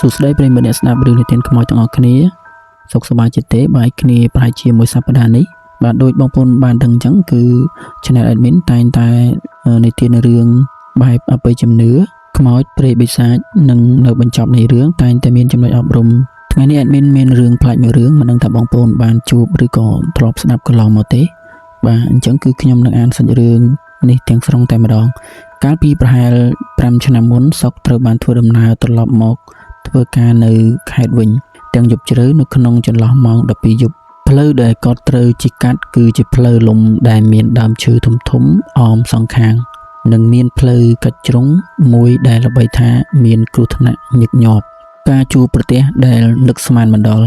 សួស្តីប្រិយមិត្តអ្នកស្ដាប់រឿងនិទានខ្មោចទាំងអស់គ្នាសុខសប្បាយចិត្តទេបាយគ្នាប្រហែលជាមួយសប្តាហ៍នេះបាទដូចបងប្អូនបានដឹងអញ្ចឹងគឺ Channel Admin តែងតែនិទានរឿងបែបអបិយជំនឿខ្មោចព្រៃបិសាចនិងនៅបញ្ចប់នៃរឿងតែងតែមានចំណុចអប់រំថ្ងៃនេះ Admin មានរឿងប្លែកមួយរឿងមិនដឹងថាបងប្អូនបានជួបឬក៏ធ្លាប់ស្ដាប់កន្លងមកទេបាទអញ្ចឹងគឺខ្ញុំនឹងអានសាច់រឿងនេះទាំងស្រុងតែម្ដងកាលពីប្រហែល5ឆ្នាំមុនសុកត្រូវបានធ្វើដំណើរត្រឡប់មកធ្វើការនៅខេត្តវិញទាំងយប់ជ្រៅនៅក្នុងចន្លោះម៉ោង12យប់ផ្លូវដែលគាត់ត្រូវជិះកាត់គឺជាផ្លូវលំដែលមានដើមឈើធំៗអមសងខាងនិងមានផ្លូវកាច់ជ្រុងមួយដែលល្បីថាមានគ្រោះថ្នាក់ញឹកញាប់ការជួបប្រទះដែលនឹកស្មានមិនដល់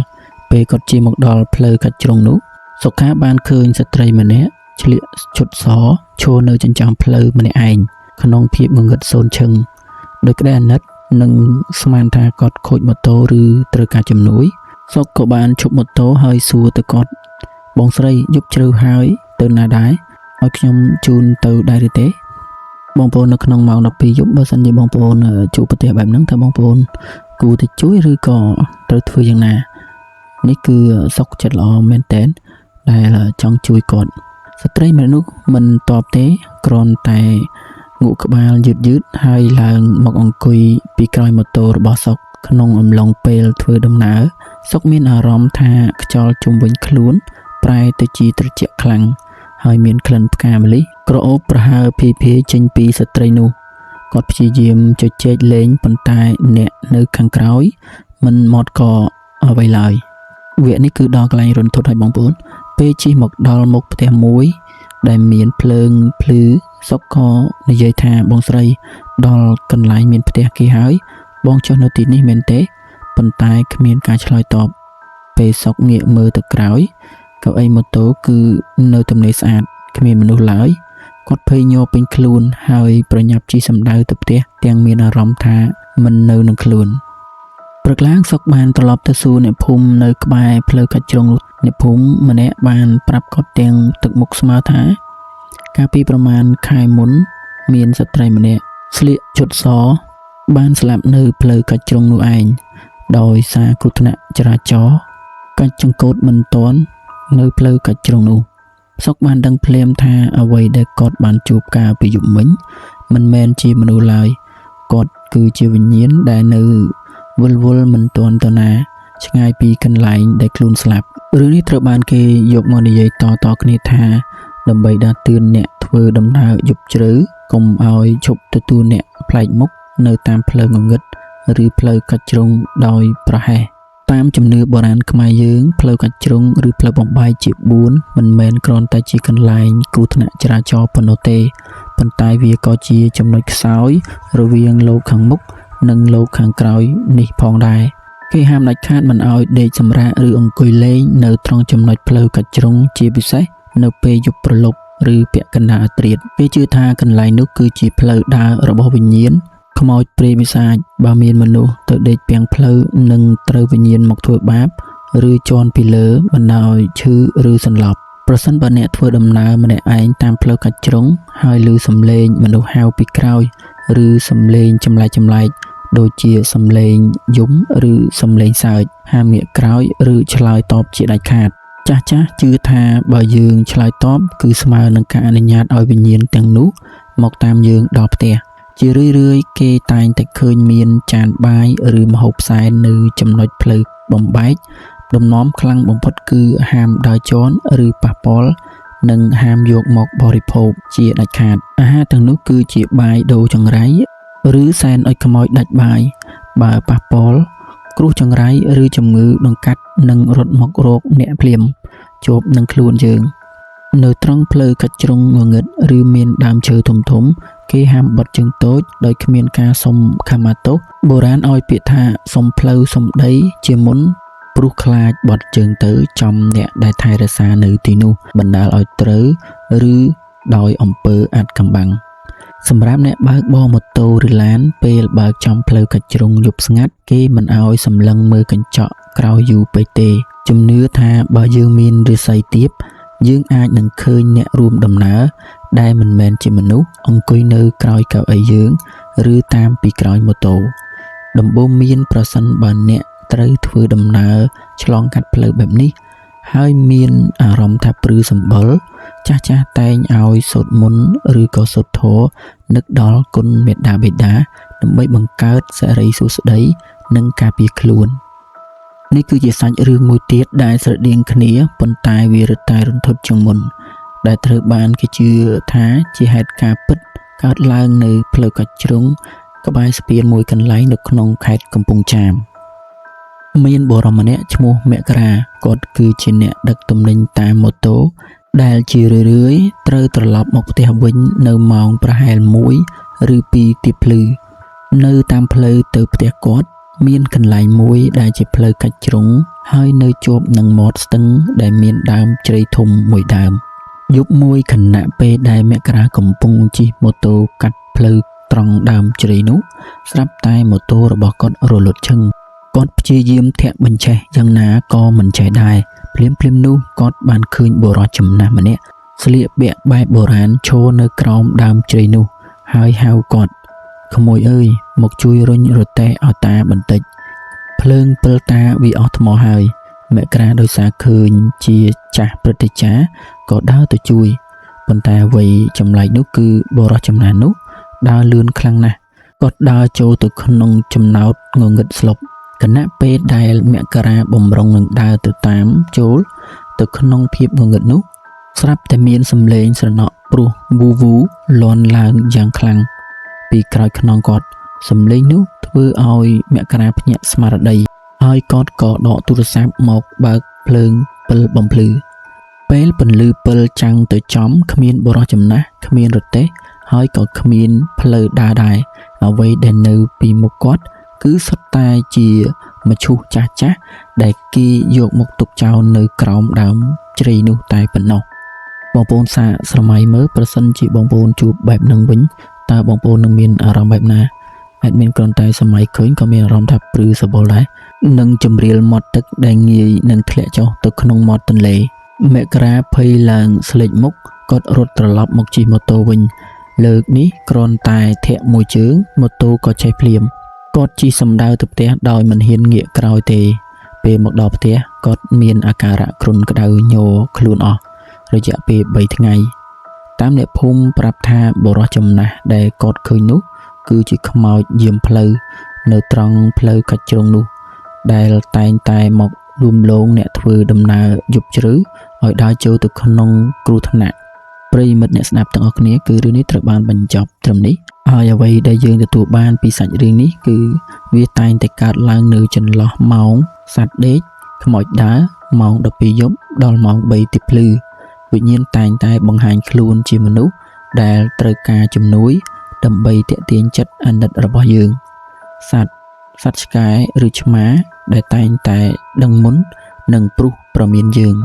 ពេលគាត់ជិះមកដល់ផ្លូវកាច់ជ្រុងនោះសុខាបានឃើញស្ត្រីម្នាក់ឆ្លៀកឈុតសឈរនៅចិញ្ចើមផ្លូវម្នាក់ឯងក្នុងភាពងងឹតសូន្យឈឹងដោយក្តីអាណិតនិងស្មានថាគាត់ខូចម៉ូតូឬត្រូវការជំនួយសុកក៏បានឈប់ម៉ូតូហើយសួរទៅគាត់បងស្រីយប់ជ្រៅហើយទៅណាដែរឲ្យខ្ញុំជូនទៅដែរឬទេបងប្អូននៅក្នុងម៉ោង12យប់បើសិនជាបងប្អូនជួបប្រទះបែបហ្នឹងតើបងប្អូនគួរតែជួយឬក៏ត្រូវធ្វើយ៉ាងណានេះគឺសុកចិត្តល្អមែនតើដែលចង់ជួយគាត់ស្ត្រីម្នាក់នោះមិនតបទេគ្រាន់តែងក់ក្បាលយឺតហើយឡើងមកអង្គុយពីក្រោយម៉ូតូរបស់សុកក្នុងអំឡុងពេលធ្វើដំណើរសុកមានអារម្មណ៍ថាខ្យល់ជុំវិញខ្លួនប្រែទៅជាត្រជាក់ខ្លាំងហើយមានក្លិនផ្កាម្លិះក្រអូបប្រហើរភាយចេញពីស្ត្រីនោះគាត់ព្យាយាមជជែកលេងប៉ុន្តែអ្នកនៅខាងក្រោយមិនមកកអ្វីឡើយវគ្គនេះគឺដល់កន្លែងរន្ធត់ហើយបងប្អូនពេលជិះមកដល់មុខផ្ទះមួយដែលមានភ្លើងភ្លឺសុកក៏និយាយថាបងស្រីដល់កន្លែងមានផ្ទះគេហើយបងចុះនៅទីនេះមែនទេប៉ុន្តែគ្មានការឆ្លើយតបពេលសុកងាកមើលទៅក្រោយកៅអីម៉ូតូគឺនៅទំនេរស្អាតគ្មានមនុស្សឡើយគាត់ភ័យញ័រពេញខ្លួនហើយប្រញាប់ជិះសម្ដៅទៅផ្ទះទាំងមានអារម្មណ៍ថាមិននៅនឹងខ្លួនព្រឹកឡើងសុកបានត្រឡប់ទៅសួរអ្នកភូមិនៅក្បែរផ្លូវកាច់ជ្រុងនោះអ្នកភូមិម្នាក់បានប្រាប់គាត់ទាំងទឹកមុខស្មើថាកាលពីប្រមាណខែមុនមានស្ត្រីម្នាក់ស្លៀកឈុតសបានស្លាប់នៅផ្លូវកាច់ជ្រុងនោះឯងដោយសារគ្រោះថ្នាក់ចរាចរណ៍កាច់ចង្កូតមិនទាន់នៅផ្លូវកាច់ជ្រុងនោះសុកបានដឹងភ្លាមថាអ្វីដែលគាត់បានជួបកាលពីយប់មិញមិនមែនជាមនុស្សឡើយគាត់គឺជាវិញ្ញាណដែលនៅវល់មិនទាន់ទៅណាឆ្ងាយពីកន្លែងដែលខ្លួនស្លាប់រឿងនេះត្រូវបានគេយកមកនិយាយតគ្នាថាដើម្បីដាស់តឿនអ្នកធ្វើដំណើរយប់ជ្រៅកុំឲ្យឈប់ទទួលអ្នកប្លែកមុខនៅតាមផ្លូវងងឹតឬផ្លូវកាច់ជ្រុងដោយប្រហែសតាមជំនឿបុរាណខ្មែរយើងផ្លូវកាច់ជ្រុងឬផ្លូវបំបែកជា4មិនមែនគ្រាន់តែជាកន្លែងគ្រោះថ្នាក់ចរាចរណ៍ប៉ុណ្ណោះទេប៉ុន្តែវាក៏ជាចំណុចខ្សោយរវាងលោកខាងមុខនិងលោកខាងក្រោយនេះផងដែរគេហាមដាច់ខាតមិនឲ្យដេកសម្រាកឬអង្គុយលេងនៅត្រង់ចំណុចផ្លូវកាច់ជ្រុងជាពិសេសនៅពេលយប់ព្រលប់ឬពាក់កណ្ដាលអាធ្រាត្រគេជឿថាកន្លែងនោះគឺជាផ្លូវដើររបស់វិញ្ញាណខ្មោចព្រាយបិសាចបើមានមនុស្សទៅដេកពាំងផ្លូវនឹងត្រូវវិញ្ញាណមកធ្វើបាបឬជន់ពីលើបណ្ដាលឲ្យឈឺឬសន្លប់ប្រសិនបើអ្នកធ្វើដំណើរម្នាក់ឯងតាមផ្លូវកាច់ជ្រុងហើយឮសំឡេងមនុស្សហៅពីក្រោយឬសំឡេងចម្លែកដូចជាសំឡេងយំឬសំឡេងសើចហាមងាកក្រោយឬឆ្លើយតបជាដាច់ខាតចាស់ជឿថាបើយើងឆ្លើយតបគឺស្មើនឹងការអនុញ្ញាតឲ្យវិញ្ញាណទាំងនោះមកតាមយើងដល់ផ្ទះជារឿយគេតែងតែឃើញមានចានបាយឬម្ហូបសែននៅចំណុចផ្លូវបំបែកដំណំខ្លាំងបំផុតគឺហាមដើរជន់ឬប៉ះពាល់និងហាមយកមកបរិភោគជាដាច់ខាតអាហារទាំងនោះគឺជាបាយដូរចង្រៃឬសែនឲ្យខ្មោចដាច់បាយបើប៉ះពាល់គ្រោះចង្រៃឬជំងឺដង្កាត់នឹងរត់មករកអ្នកភ្លាមជាប់នឹងខ្លួនយើងនៅត្រង់ផ្លូវកាច់ជ្រុងងងឹតឬមានដើមឈើធំគេហាមបត់ជើងតូចដោយគ្មានការសុំខមាទោសបុរាណឲ្យពាក្យថាសុំផ្លូវសុំដីជាមុនព្រោះខ្លាចបត់ជើងទៅចំអ្នកដែលថែរក្សានៅទីនោះបណ្ដាលឲ្យត្រូវឬដោយអំពើអាថ៌កំបាំងសម្រាប់អ្នកបើកបរម៉ូតូឬឡានពេលបើកចំផ្លូវកាច់ជ្រុងយប់ស្ងាត់គេមិនឲ្យសម្លឹងមើលកញ្ចក់ក្រោយយូរពេកទេជំនឿថាបើយើងមានរាសីទាបយើងអាចនឹងឃើញអ្នករួមដំណើរដែលមិនមែនជាមនុស្សអង្គុយនៅក្រោយកៅអីយើងឬតាមពីក្រោយម៉ូតូ ដំបូងមានប្រសិនបើអ្នកត្រូវធ្វើដំណើរឆ្លងកាត់ផ្លូវបែបនេះហើយមានអារម្មណ៍ថាព្រឺសម្បុរចាស់តែងឲ្យសូត្រមន្តឬក៏សូត្រធម៌នឹកដល់គុណមេត្តាបិតាដើម្បីបង្កើតសិរីសួស្តីនិងការពារខ្លួននេះគឺជាសាច់រឿងមួយទៀតដែលស្រដៀងគ្នាប៉ុន្តែវារឹតតែរន្ធត់ជាងមុនដែលត្រូវបានគេជឿថាជាហេតុការណ៍ពិតកើតឡើងនៅផ្លូវកាច់ជ្រុងក្បែរស្ពានមួយកន្លែងនៅក្នុងខេត្តកំពង់ចាមមានបុរសម្នាក់ឈ្មោះមករាគាត់គឺជាអ្នកដឹកទំនិញតាមម៉ូតូដែលជារឿយៗត្រូវត្រឡប់មកផ្ទះវិញនៅម៉ោងប្រហែល1ឬ2ទៀបភ្លឺនៅតាមផ្លូវទៅផ្ទះគាត់មានកន្លែងមួយដែលជាផ្លូវកាច់ជ្រុងហើយនៅជាប់នឹងមាត់ស្ទឹងដែលមានដើមជ្រៃធំមួយដើមយប់មួយខណៈពេលដែលមករាកំពុងជិះម៉ូតូកាត់ផ្លូវត្រង់ដើមជ្រៃនោះស្រាប់តែម៉ូតូរបស់គាត់រលត់ឈឹងគាត់ព្យាយាមធាក់បញ្ឆេះយ៉ាងណាក៏មិនចេះដែរភ្លាមនោះគាត់បានឃើញបុរសចំណាស់ម្នាក់ស្លៀកពាក់បែបបុរាណឈរនៅក្រោមដើមជ្រៃនោះហើយហៅគាត់ក្មួយអើយមកជួយរុញរទេះឲ្យតាបន្តិចភ្លើងពិលតាវាអស់ថ្មហើយមករាដោយសារឃើញជាចាស់ព្រឹទ្ធាចារ្យក៏ដើរទៅជួយប៉ុន្តែអ្វីចម្លែកនោះគឺបុរសចំណាស់នោះដើរលឿនខ្លាំងណាស់គាត់ដើរចូលទៅក្នុងចំណោតងងឹតស្លុបគណៈពេលដែលមករាបំរុងនឹងដើរទៅតាមចូលទៅក្នុងភាពងងឹតនោះស្រាប់តែមានសំឡេងស្រណក់ព្រោះវូលាន់ឡើងយ៉ាងខ្លាំងពីក្រោយខ្នងគាត់សំឡេងនោះធ្វើឲ្យមករាភ្ញាក់ស្មារតីហើយគាត់ក៏ដកទូរស័ព្ទមកបើកភ្លើងពិលបំភ្លឺពេលពន្លឺពិលចាំងទៅចំគ្មានបុរសចំណាស់គ្មានរទេះហើយក៏គ្មានផ្លូវដើរដែរអ្វីដែលនៅពីមុខគាត់គឺសុទ្ធតែជាមឈូសចាស់ដែលគេយកមកទុកចោលនៅក្រោមដើមជ្រៃនោះតែប៉ុណ្ណោះបងប្អូនសាកស្រមៃមើលប្រសិនជាបងប្អូនជួបបែបហ្នឹងវិញតើបងប្អូននឹងមានអារម្មណ៍បែបណាអាចមានគ្រាន់តែសម័យឃើញក៏មានអារម្មណ៍ថាព្រឺសបល់ដែរនឹងជំរាលមាត់ទឹកដែលងាយនឹងធ្លាក់ចុះទៅក្នុងមាត់ទន្លេមករាភ័យឡើងស្លេកមុខគាត់រត់ត្រឡប់មកជិះម៉ូតូវិញលើកនេះគ្រាន់តែធាក់មួយជើងម៉ូតូក៏ចេះភ្លាមគាត់ជិះសំដៅទៅផ្ទះដោយមិនហ៊ានងាកក្រោយទេពេលមកដល់ផ្ទះគាត់មានអាការៈគ្រុនក្តៅញ័រខ្លួនអស់រយៈពេល3ថ្ងៃតាមអ្នកភូមិប្រាប់ថាបុរសចំណាស់ដែលគាត់ឃើញនោះគឺជាខ្មោចយាមផ្លូវនៅត្រង់ផ្លូវកាច់ជ្រុងនោះដែលតែងតែមកលួមលងអ្នកធ្វើដំណើរយប់ជ្រៅឲ្យដើរចូលទៅក្នុងគ្រោះថ្នាក់ប្រិយមិត្តអ្នកស្ដាប់ទាំងអស់គ្នាគឺរឿងនេះត្រូវបានបញ្ចប់ត្រឹមនេះហើយអ្វីដែលយើងទទួលបានពីសាច់រឿងនេះគឺវាតែងតែកើតឡើងនៅចន្លោះម៉ោងសត្វដេកខ្មោចដើរម៉ោង12យប់ដល់ម៉ោង3ទៀបភ្លឺវិញ្ញាណតែងតែបង្ហាញខ្លួនជាមនុស្សដែលត្រូវការជំនួយដើម្បីទាក់ទាញចិត្តអាណិតរបស់យើងសត្វឆ្កែឬឆ្មាដែលតែងតែដឹងមុននិងព្រុសប្រមានយើង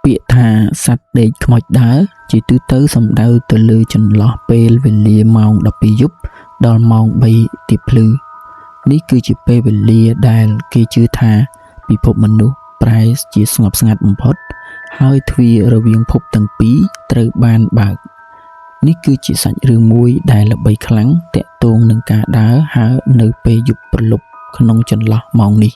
ពាក្យថាសត្វដេកខ្មោចដើរជាទូទៅសំដៅទៅលើចន្លោះពេលវេលាម៉ោង12យប់ដល់ម៉ោង3ទៀបភ្លឺនេះគឺជាពេលវេលាដែលគេជឿថាពិភពមនុស្សប្រែជាស្ងប់ស្ងាត់បំផុតហើយទ្វាររវាងភពទាំងពីរត្រូវបានបើកនេះគឺជាសាច់រឿងមួយដែលល្បីខ្លាំងទាក់ទងនឹងការដើរហើរនៅពេលយប់ព្រលប់ក្នុងចន្លោះម៉ោងនេះ